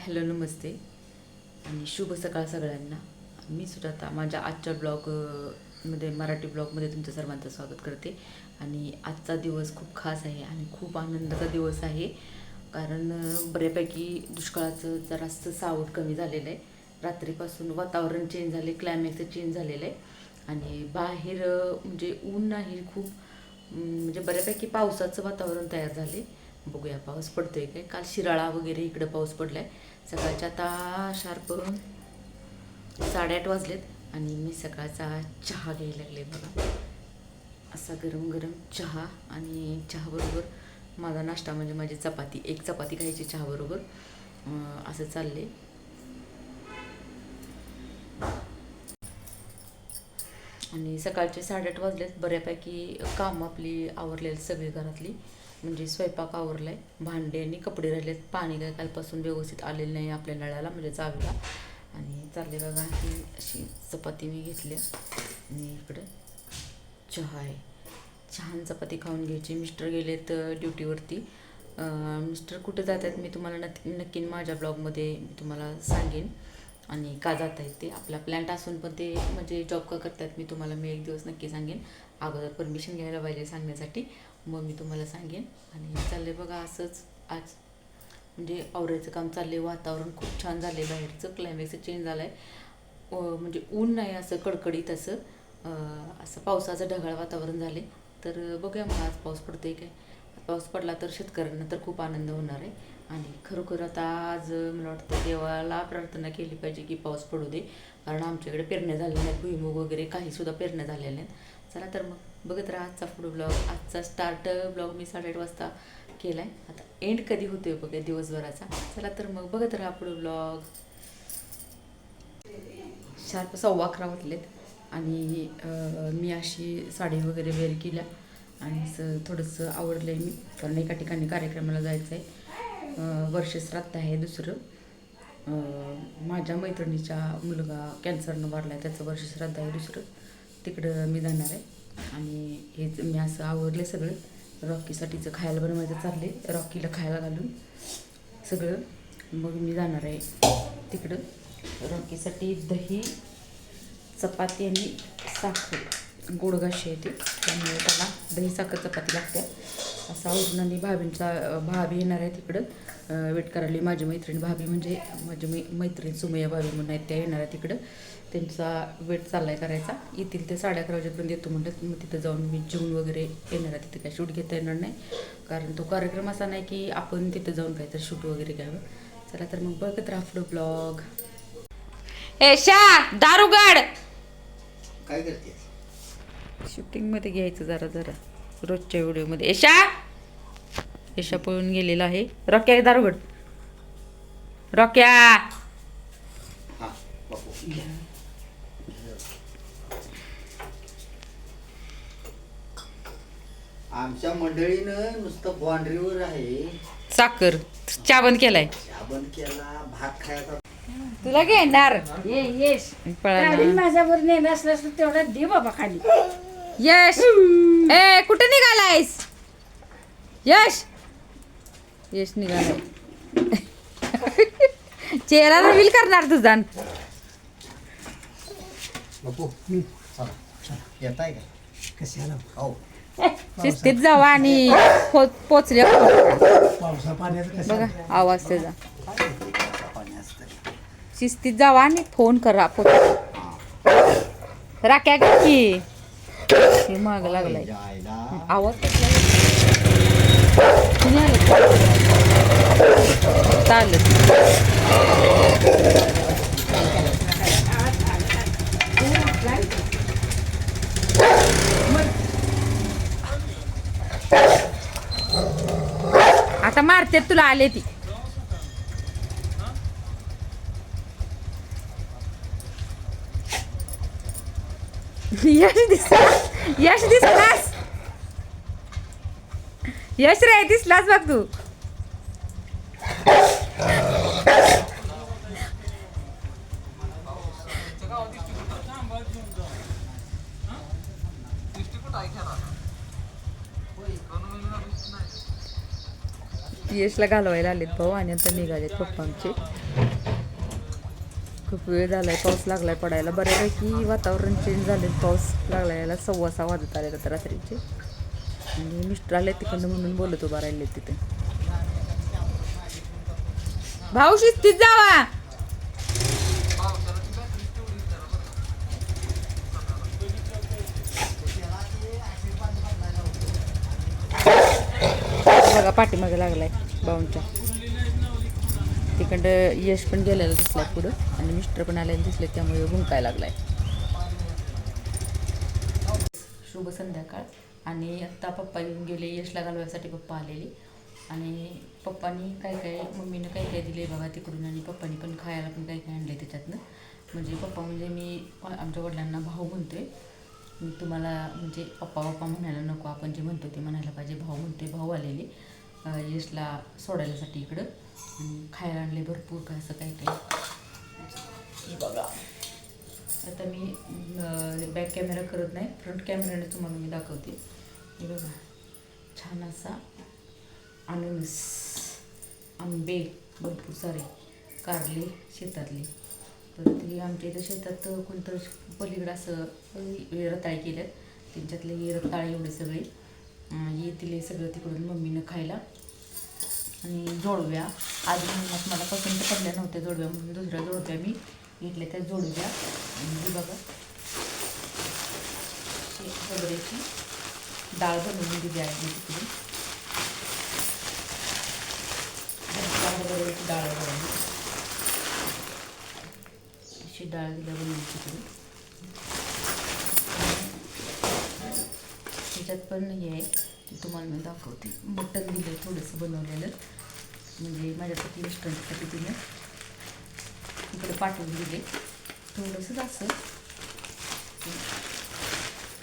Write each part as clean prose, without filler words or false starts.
Hello नमस्ते आणि शुभ सकाळ सगळ्यांना. मी सुजाता माझ्या आजच्या मध्ये मराठी ब्लॉगमध्ये तुमचं सर्वांचं स्वागत करते. आणि आजचा दिवस खूप खास आहे आणि खूप आनंदाचा दिवस आहे, कारण बऱ्यापैकी दुष्काळाचं जरासं सावट कमी झालेलं आहे. रात्रीपासून वातावरण चेंज झाले, क्लायमॅक्स चेंज झालेलं आहे आणि बाहेर म्हणजे ऊन नाही, खूप म्हणजे बऱ्यापैकी पावसाचं वातावरण तयार झाले. बघूया पाऊस पडतोय काय. काल शिराळा वगैरे इकडं पाऊस पडलाय. सकाळच्या आता शार्प 8:30 वाजलेत आणि मी सकाळचा चहा घ्यायला लागले बघा. असा गरम गरम चहा आणि चहाबरोबर माझा नाश्ता म्हणजे माझी चपाती, एक चपाती खायची चहाबरोबर. असं चालले. आणि सकाळचे 8:30 वाजलेत. बऱ्यापैकी काम आपली आवरलेली सगळी घरातली, म्हणजे स्वयंपाक आवरला आहे, भांडे आणि कपडे राहिलेत. पाणी काय कालपासून व्यवस्थित आलेलं नाही आपल्या नळाला, म्हणजे चावीला. आणि चालले बघा, ही अशी चपाती मी घेतली आणि इकडं चहा आहे. छान चपाती खाऊन घ्यायची. मिस्टर गेलेत ड्युटीवरती. मिस्टर कुठे जात आहेत मी तुम्हाला नक्की माझ्या ब्लॉगमध्ये मी तुम्हाला सांगेन, आणि का जात आहेत ते. आपला प्लॅन्ट असून पण ते म्हणजे जॉब का करतात मी एक दिवस नक्की सांगेन. अगोदर परमिशन घ्यायला पाहिजे सांगण्यासाठी, मग मी तुम्हाला सांगेन. आणि चालले बघा असंच आज म्हणजे आवरायचं काम चालले. वातावरण खूप छान झाले, बाहेरचं क्लायमॅक्स चेंज झालं आहे. म्हणजे ऊन नाही असं कडकडीत असं पावसाचं ढगाळ वातावरण झाले. तर बघूया मग आज पाऊस पडतोय काय. पाऊस पडला तर शेतकऱ्यांना तर खूप आनंद होणार आहे. आणि खरोखर आता आज मला वाटतं देवाला प्रार्थना केली पाहिजे की पाऊस पडू दे, कारण आमच्याकडे पेरण्या झालेल्या नाहीत, भुईमुग वगैरे काहीसुद्धा पेरण्या झालेल्या नाहीत. चला तर मग बघत राहा आजचा पुढे ब्लॉग. आजचा स्टार्ट ब्लॉग मी 8:30 वाजता केला आहे. आता एंड कधी होतोय बघा दिवसभराचा. चला तर मग बघत राहा पुढे ब्लॉग. शार्प 11:15 वाजलेत आणि मी अशी साडी वगैरे वेअर केल्या आणि थोडंसं आवडलं आहे मी, कारण एका ठिकाणी कार्यक्रमाला जायचं आहे. वर्षश्राद्ध आहे दुसरं. माझ्या मैत्रिणीचा मुलगा कॅन्सरनं वारला आहे, त्याचं वर्षश्राद्ध आहे दुसरं. तिकडं मी जाणार आहे. आणि हेच मी असं आवरले सगळं. रॉकीसाठीचं खायला बनवायचं चालले, रॉकीला खायला घालून सगळं. मग मी जाणार आहे तिकडं. रॉकीसाठी दही, चपाती आणि साखर, गोडगाशी आहे ते, त्यामुळे त्याला दही साखर चपाती लागते. असं आवडून. आणि भाभी येणार आहे तिकडं वेट करायला. माझी मैत्रीण भाभी म्हणजे माझी मैत्रीण सुमय्या भाभी म्हणून आहेत, त्या येणार आहे तिकडं. त्यांचा वेट चालला आहे करायचा. येतील ते 11:30 वाजेपर्यंत येतो म्हणतात. मग तिथं जाऊन मी जेवून वगैरे येणार आहे. तिथे काय शूट घेता येणार नाही, कारण तो कार्यक्रम असा नाही की आपण तिथं जाऊन काहीतरी शूट वगैरे घ्यावं. चला तर मग बघत राहा पुढं ब्लॉग. एशा दारुगड काय करते? शूटिंगमध्ये घ्यायचं जरा रोजच्या व्हिडिओमध्ये. एशा पळून गेलेला आहे. रॉक्या दारुगड, रॉक्या. हा बापू. आमच्या मंडळीनं नुसतं बाउंड्रीवर आहे. साखर चहा बंद केलाय. चहा बंद केला, भात खायचा. तुला घेणार यश पळाला. माझ्यावर नेलं असलं तेवढा दे बाबा खाली. यश ए कुठे निघालायस? यश निघालाय. चेहरा रिव्हील करणार तुझा. बापू चला येत आहे का? कशाला हो. शिस्तीत जावा आणि पोचल्या पावसा पाण्याचं बघा कसं आवाज त्याचा. पाणी असतं. शिस्तीत जावा आणि फोन करा. राख्या की माग लागलाय जायला आवाज कसला चालत. आता मारते तुला आले ती. यश दिसलास. यश रे दिसलास बघ तू. यशला घालवायला आलेत भाऊ आणि आता निघालेत पप्पा आमचे. खूप वेळ झालाय, पाऊस लागलाय पडायला. बऱ्यापैकी वातावरण चेंज झाले, पाऊस लागला यायला. 6:15 वाजत आले तर रात्रीचे. आणि मिस्टर आले तिकडनं म्हणून बोलत उभा राहिले तिथे. भाऊ शिस्तीत जावा. बघा पाठीमागे लागलाय भाऊंच्या. तिकडं यश पण गेलेला दिसलाय पुढं आणि मिस्टर पण आलेले दिसले, त्यामुळे भुंकायला लागलाय. शुभ संध्याकाळ. आणि आत्ता पप्पा येऊन गेले, यशला घालवायसाठी पप्पा आलेले. आणि पप्पांनी मम्मीनं काय दिले बघा तिकडून. आणि पप्पांनी पण खायला पण काय आणले त्याच्यातनं. म्हणजे पप्पा म्हणजे मी आमच्या वडिलांना भाऊ म्हणतोय. मी तुम्हाला म्हणजे पप्पा म्हणायला नको, आपण जे म्हणतो ते म्हणायला पाहिजे. भाऊ म्हणतोय. भाऊ आलेले यशला सोडायलासाठी इकडं. आणि खायला आणले भरपूर काय असं काय हे बघा. आता मी बॅक कॅमेरा करत नाही, फ्रंट कॅमेऱ्याने तुम्हाला मी दाखवते. हे बघा छान असा अननस, आंबे भरपूर सारे, कारले शेतातले. परत हे आमच्या इथं शेतात कोणतं पलीकडं असं रताळे केल्यात, त्यांच्यातले हे रताळे एवढे सगळे येतील सगळं तिकडून मम्मीनं खायला. आणि जोडव्या आधी महिन्यात मला पसंत पडल्या नव्हत्या जोडव्या, म्हणून दुसऱ्या जोडव्या मी घेतल्या. त्या जोडव्या ही बघा हरभऱ्याची डाळ बनवून दिली आहे मी तिकडून. हरभऱ्याची डाळ बनवली, अशी डाळ दिल्या बनवून तिकडून. त्याच्यात पण हे आहे ते तुम्हाला मी दाखवते. मटण दिलं थोडंसं बनवलेलं, म्हणजे माझ्यासाठी मिस्टरांच्यासाठी तिने इकडे पाठवून दिले. थोडंसंच असं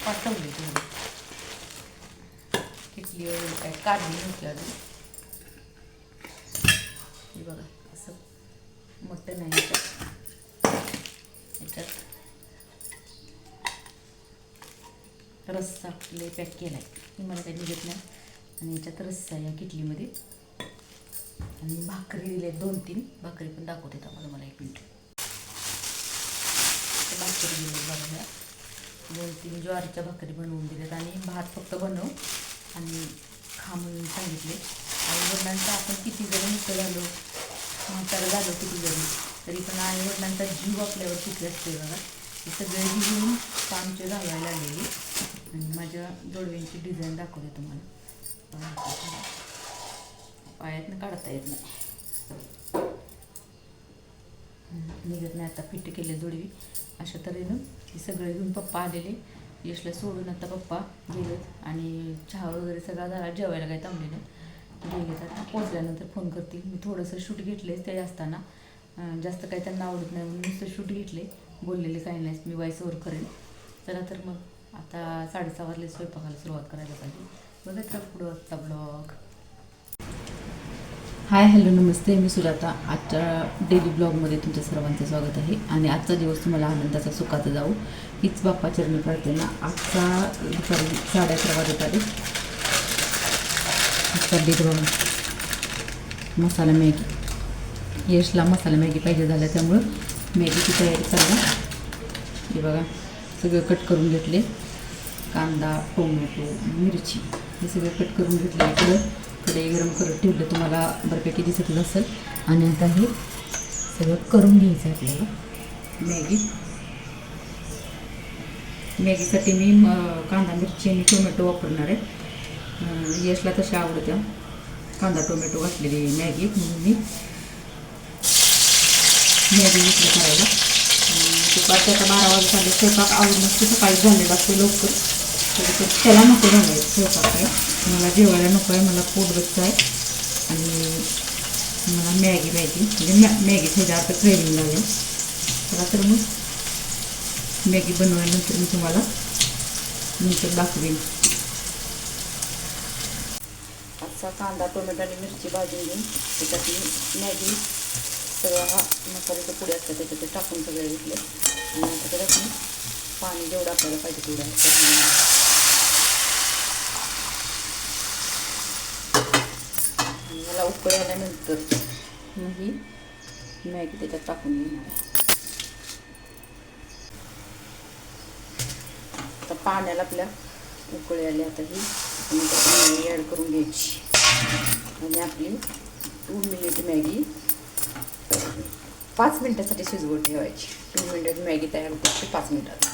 पाठवले थोडं. किटली वगैरे काय काढली नव्हती अजून. हे बघा असं मटण आहे याच्यात रस्सा लय पॅक केला आहे, मला काही निघत नाही. आणि याच्यात रस्सा या किटलीमध्ये. आणि भाकरी दिले 2-3 भाकरी पण दाखवते मला 1 मिनिट. भाकरी दिले बघा, 2-3 ज्वारीच्या भाकरी बनवून दिल्यात. आणि भात फक्त बनव आणि खा म्हणून सांगितले. आईवडिलांचा आपण किती जरी मोठं झालो, म्हातारं झालो किती जरी, तरी पण आईवडिलांचा जीव आपल्यावर किती असते बघा. हे सगळे घेऊन आमचे घालायला आलेली. आणि माझ्या जोडव्यांची डिझाईन दाखवते तुम्हाला. पायातनं काढता येत नाही, निघत नाही. आता फिट केले जोडवी. अशा तऱ्हेनं हे सगळे घेऊन पप्पा आलेले. यशला सोडून आता पप्पा गेलेत. आणि चहा वगैरे सगळा झाला, जेवायला काही थांबले नाही, गेलेत. आता पोचल्यानंतर फोन करतील. मी थोडंसं शूट घेतले ते असताना, जास्त काही त्यांना आवडत नाही म्हणून नुसतं शूट घेतले. बोललेले काही नाही, मी वॉइस ओव्हर करेन. चला तर मग आता 6:30 वाजले, स्वयंपाकाला सुरुवात करायला पाहिजे. बघत राहा पुढं आजचा ब्लॉग. हाय हॅलो नमस्ते, मी सुजाता. आजच्या डेली ब्लॉगमध्ये तुमच्या सर्वांचं स्वागत आहे. आणि आजचा दिवस तुम्हाला आनंदाचा सुखाचा जाऊ हीच बाप्पा चरणी प्रार्थना. आजचा दुपारी 11:30 वाजत आले. आजचा डेट बघा, मसाला मॅगी. यशला मसाला मॅगी पाहिजे झाल्या, त्यामुळं मॅगीची तयारी चालू. हे बघा सगळं कट करून घेतले. कांदा, टोमॅटो, मिरची हे सगळं कट करून घेतले. इकडं कढई गरम करत ठेवलं, तुम्हाला बऱ्यापैकी दिसतच असेल. आणि आता हे सगळं करून घ्यायचं आहे आपल्याला. मॅगीसाठी मी कांदा, मिरची आणि टोमॅटो वापरणार आहे. यशला तशा आवडत्या कांदा टोमॅटो घातलेली मॅगी, म्हणून मी मॅगी घेतली करायला. दुपारच्या आता 12 वाजता आले. स्वयंपाक आवडून सकाळी झालेला असतो लवकर, तर त्याला नको झालं स्वयंपाक आहे. मला जेवायला नको आहे, मला पोटगच्च आहे. आणि मला मॅगी म्हणजे मॅगी ह्याच्या आता क्रेविंग लागेल. चला तर मग मॅगी बनवल्यानंतर मी तुम्हाला नंतर दाखवेन. असा कांदा टोमॅटो आणि मिरची भाजून घेऊन त्याच्यात मॅगी सगळं हा मसाल्याच्या पुढे असतात त्याच्यात टाकून सगळे घेतले. आणि आता त्याच्यात मी पाणी जेवढं आपल्याला पाहिजे तेवढं मला उकळी आल्यानंतर मग ही मॅगी त्याच्यात टाकून घेणार आहे. पाण्याला आपल्या उकळी आली आता ही आणि त्यात मॅगी ॲड करून घ्यायची आणि आपली 2 मिनिट मॅगी 5 मिनटासाठी शिजवून ठेवायची. 2 मिनिट मॅगी तयार होते 5 मिनिटात.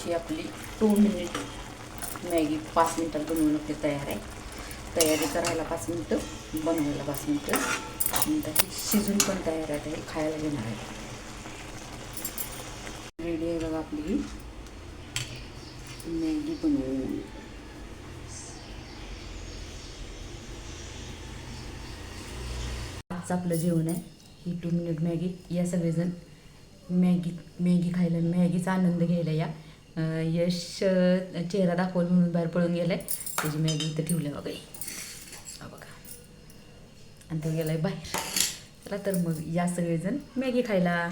ही आपली 2 मिनिट मॅगी 5 मिनिटात बनवून आपली तयार आहे. तयारी करायला 5 मिनिटं, बनवायला 5 मिनिटं. नंतर ही शिजून पण तयार आहे. हे खायला घेणार आहे. रेडी आहे बघा आपली मॅगी बनवून. आजचं आपलं जेवण आहे ही 2 मिनिट मॅगी. या सगळेजण मॅगी खायला, मॅगीचा आनंद घ्यायला या. यश चेहरा दाखवून म्हणून बाहेर पळून गेलाय. त्याची मॅगी इथं ठेवली बघा. हा बघा, आणि तो गेलाय बाहेर. चला तर मग या सगळेजण मॅगी खायला.